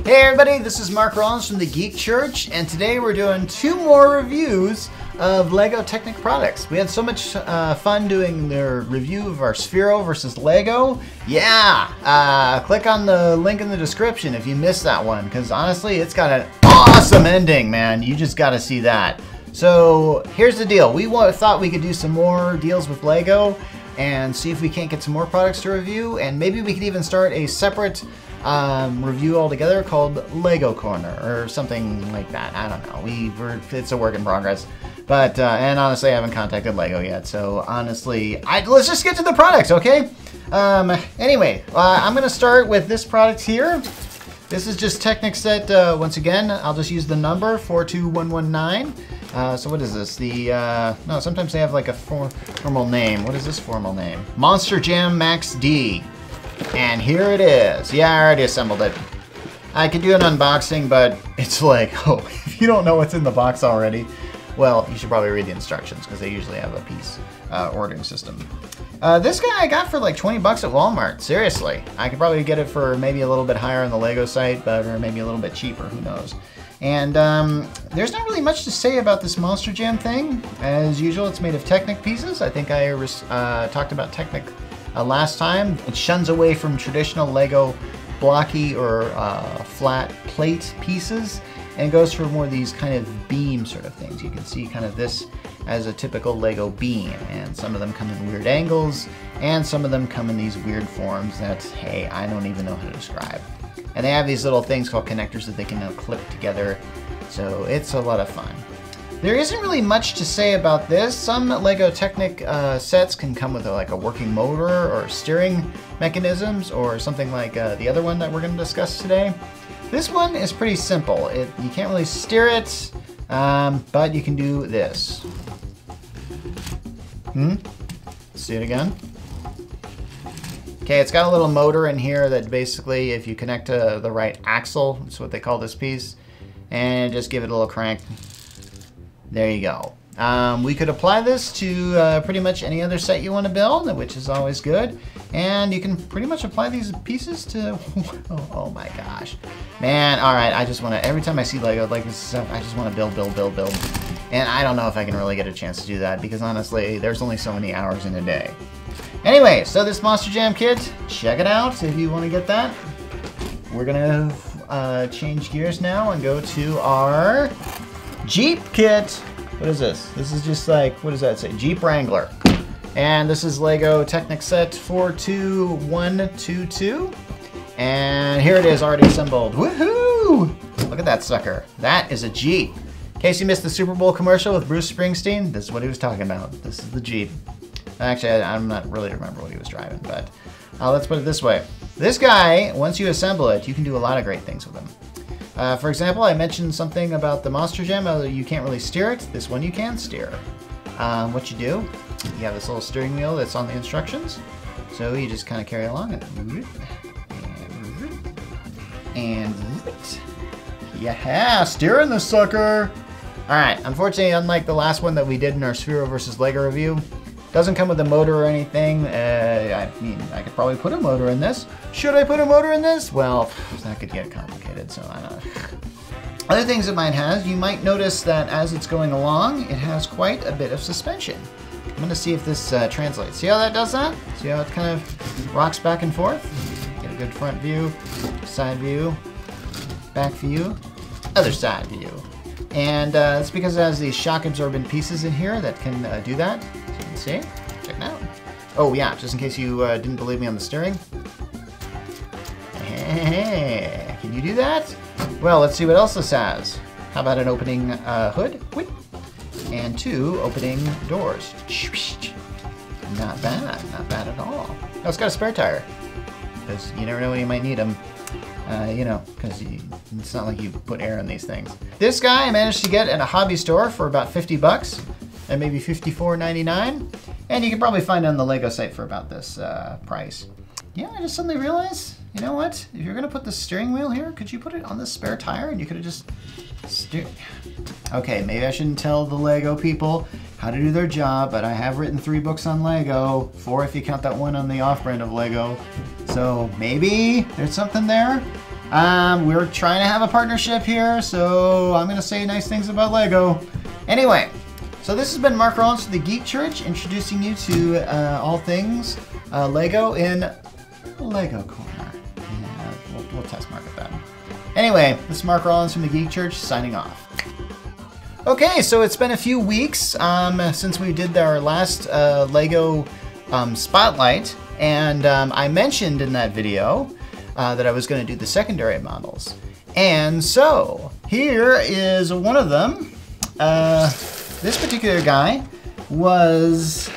Hey everybody, this is Mark Rollins from the Geek Church, and today we're doing 2 more reviews of LEGO Technic products. We had so much fun doing the review of our Sphero versus LEGO. Yeah, click on the link in the description if you missed that one, because honestly, it's got an awesome ending, man. You just got to see that. So here's the deal. We thought we could do some more deals with LEGO and see if we can't get some more products to review, and maybe we could even start a separate review altogether called Lego Corner or something like that. I don't know. It's a work in progress. But and honestly, I haven't contacted Lego yet. So honestly, let's just get to the products, okay? Anyway, I'm gonna start with this product here. This is just Technic set. Once again, I'll just use the number 42119. So what is this? No, sometimes they have like a formal name. What is this formal name? Monster Jam Max D. And here it is. Yeah, I already assembled it. I could do an unboxing, but it's like, oh, if you don't know what's in the box already, well, you should probably read the instructions because they usually have a piece ordering system. This guy I got for like 20 bucks at Walmart. Seriously. I could probably get it for maybe a little bit higher on the Lego site, or maybe a little bit cheaper, who knows. And there's not really much to say about this Monster Jam thing. As usual, it's made of Technic pieces. I think I talked about Technic last time. It shuns away from traditional Lego blocky or flat plate pieces and goes for more of these kind of beam sort of things. You can see kind of this as a typical Lego beam, and some of them come in weird angles and some of them come in these weird forms that, hey, I don't even know how to describe. And they have these little things called connectors that they can now clip together, so it's a lot of fun. There isn't really much to say about this. Some LEGO Technic sets can come with like a working motor or steering mechanisms or something like the other one that we're going to discuss today. This one is pretty simple. You can't really steer it, but you can do this. See it again? Okay, it's got a little motor in here that basically, if you connect to the right axle, that's what they call this piece, and just give it a little crank. There you go. We could apply this to pretty much any other set you want to build, which is always good. And you can pretty much apply these pieces to, oh my gosh. Man, all right, I just want to, every time I see Lego like this stuff, I just want to build. And I don't know if I can really get a chance to do that because honestly, there's only so many hours in a day. Anyway, so this Monster Jam kit, check it out if you want to get that. We're gonna change gears now and go to our Jeep kit. What is this? This is just like, what does that say? Jeep Wrangler. And this is LEGO Technic set 42122. And here it is, already assembled. Woohoo! Look at that sucker. That is a Jeep. In case you missed the Super Bowl commercial with Bruce Springsteen, this is what he was talking about. This is the Jeep. Actually, I'm not really remember what he was driving, but let's put it this way. This guy, once you assemble it, you can do a lot of great things with him. For example, I mentioned something about the Monster Jam, you can't really steer it. This one you can steer. What you do, you have this little steering wheel that's on the instructions. So you just kind of carry along and yeah, steering the sucker. All right, unfortunately, unlike the last one that we did in our Sphero versus Lego review, doesn't come with a motor or anything. I mean, I could probably put a motor in this. Should I put a motor in this? Well, that could get complicated, so I don't know. Other things it might have, you might notice that as it's going along, it has quite a bit of suspension. I'm gonna see if this translates. See how that does that? See how it kind of rocks back and forth? Get a good front view, side view, back view, other side view. And it's because it has these shock absorbent pieces in here that can do that. See? Check it out. Oh yeah, just in case you didn't believe me on the steering. Hey, can you do that? Well, let's see what else this has. How about an opening hood? And 2 opening doors. Not bad at all. Oh, it's got a spare tire. Because you never know when you might need them. You know, because it's not like you put air in these things. This guy I managed to get at a hobby store for about 50 bucks. And maybe $54.99, and you can probably find it on the Lego site for about this price. Yeah, I just suddenly realized, you know what? If you're gonna put the steering wheel here, could you put it on the spare tire and you could have just steered? Okay, maybe I shouldn't tell the Lego people how to do their job, but I have written 3 books on Lego, 4 if you count that one on the off-brand of Lego. So maybe there's something there. We're trying to have a partnership here, so I'm going to say nice things about Lego. Anyway, so this has been Mark Rollins from the Geek Church, introducing you to all things Lego in the Lego corner. Yeah, we'll test market that. Anyway, this is Mark Rollins from the Geek Church, signing off. Okay, so it's been a few weeks since we did our last Lego Spotlight, and I mentioned in that video that I was going to do the secondary models. And so, here is one of them. This particular guy was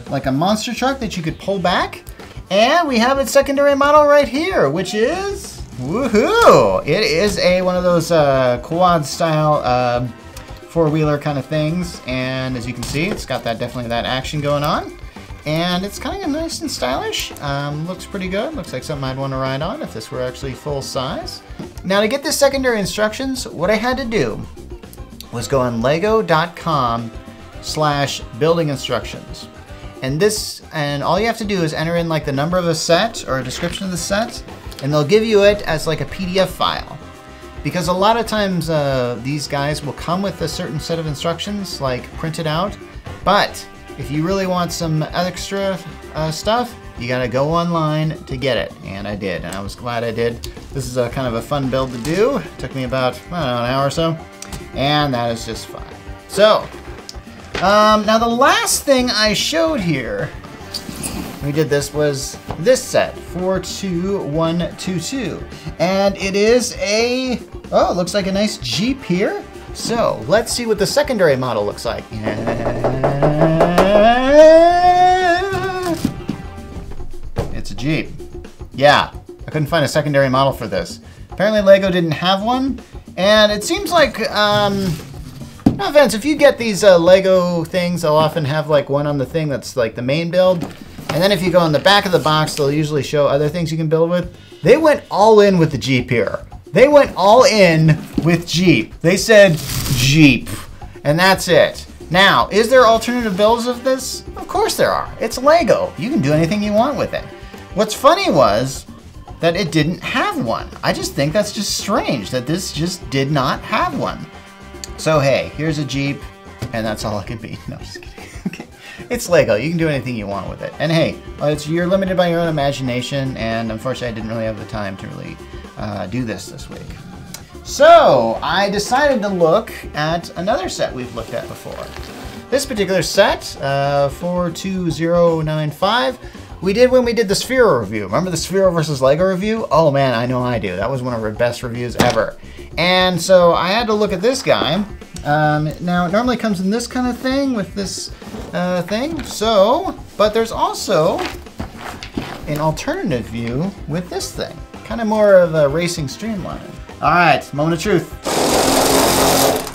like a monster truck that you could pull back. And we have its secondary model right here, which is, woohoo! It is one of those quad style four-wheeler kind of things. And as you can see, it's got definitely that action going on. And it's kind of nice and stylish. Looks pretty good. Looks like something I'd want to ride on if this were actually full size. Now to get the secondary instructions, what I had to do was go on lego.com/building instructions. And all you have to do is enter in like the number of a set or a description of the set, and they'll give you it as like a PDF file. Because a lot of times these guys will come with a certain set of instructions, like printed out, but if you really want some extra stuff, you gotta go online to get it. And I did, and I was glad I did. This is a kind of a fun build to do. It took me about, I don't know, an hour or so. And that is just fine. So, now the last thing I showed here, we did this, was this set, 42122. And it is it looks like a nice Jeep here. So, let's see what the secondary model looks like. It's a Jeep. Yeah, I couldn't find a secondary model for this. Apparently Lego didn't have one, and it seems like, no offense, if you get these Lego things, they'll often have like one on the thing that's like the main build, and then if you go in the back of the box, they'll usually show other things you can build with. They went all in with the Jeep here. They went all in with Jeep. They said Jeep, and that's it. Now, is there alternative builds of this? Of course there are. It's Lego. You can do anything you want with it. What's funny was that it didn't have one. I just think that's just strange that this just did not have one. So hey, here's a Jeep, and that's all it can be. No, just kidding. Okay. It's Lego. You can do anything you want with it. And hey, you're limited by your own imagination, and unfortunately I didn't really have the time to really do this week. So I decided to look at another set we've looked at before. This particular set, 42095, we did when we did the Sphero review. Remember the Sphero versus Lego review? Oh man, I know I do. That was one of our best reviews ever. And so I had to look at this guy. Now it normally comes in this kind of thing with this thing. But there's also an alternative view with this thing. Kind of more of a racing streamline. All right, moment of truth.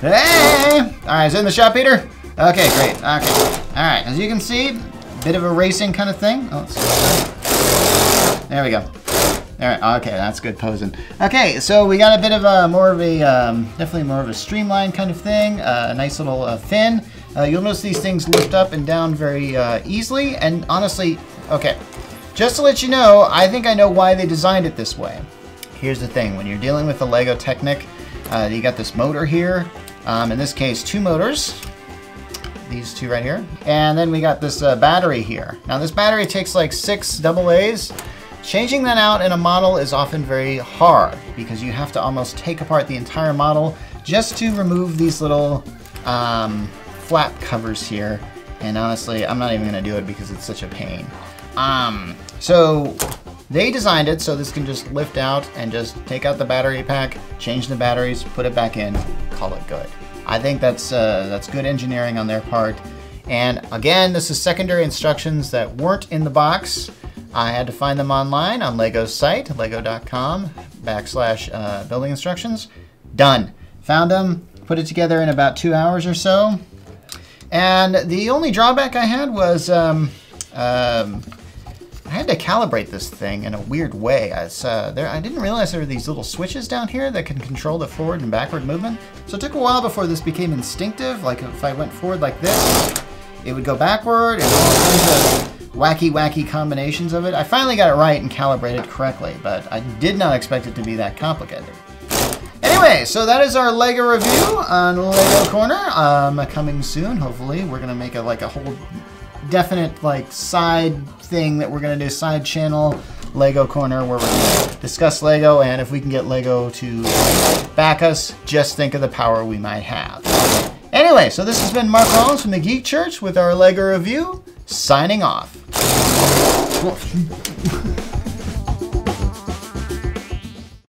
Hey! All right, is it in the shot, Peter? Okay, great. Okay. All right, as you can see, bit of a racing kind of thing. Oh, let's see. There we go. All right, okay, that's good posing. Okay, so we got a bit of a definitely more of a streamline kind of thing. A nice little fin. You'll notice these things lift up and down very easily. And honestly, okay, just to let you know, I think I know why they designed it this way. Here's the thing, when you're dealing with the Lego Technic, you got this motor here. In this case, two motors. These two right here. And then we got this battery here. Now this battery takes like 6 AA's. Changing that out in a model is often very hard because you have to almost take apart the entire model just to remove these little flap covers here. And honestly, I'm not even gonna do it because it's such a pain. So they designed it so this can just lift out and just take out the battery pack, change the batteries, put it back in, call it good. I think that's good engineering on their part. And again, this is secondary instructions that weren't in the box. I had to find them online on Lego's site, lego.com/building instructions. Done. Found them, put it together in about 2 hours or so. And the only drawback I had was I had to calibrate this thing in a weird way. I didn't realize there were these little switches down here that can control the forward and backward movement. So it took a while before this became instinctive. Like if I went forward like this, it would go backward, and all kinds of wacky combinations of it. I finally got it right and calibrated correctly, but I did not expect it to be that complicated. Anyway, so that is our Lego review on Lego Corner. Coming soon, hopefully. We're gonna make like a whole definite like side thing that we're gonna do, side channel Lego Corner, where we're gonna discuss Lego, and if we can get Lego to back us, just think of the power we might have. Anyway, so this has been Mark Rollins from the Geek Church with our Lego review, signing off.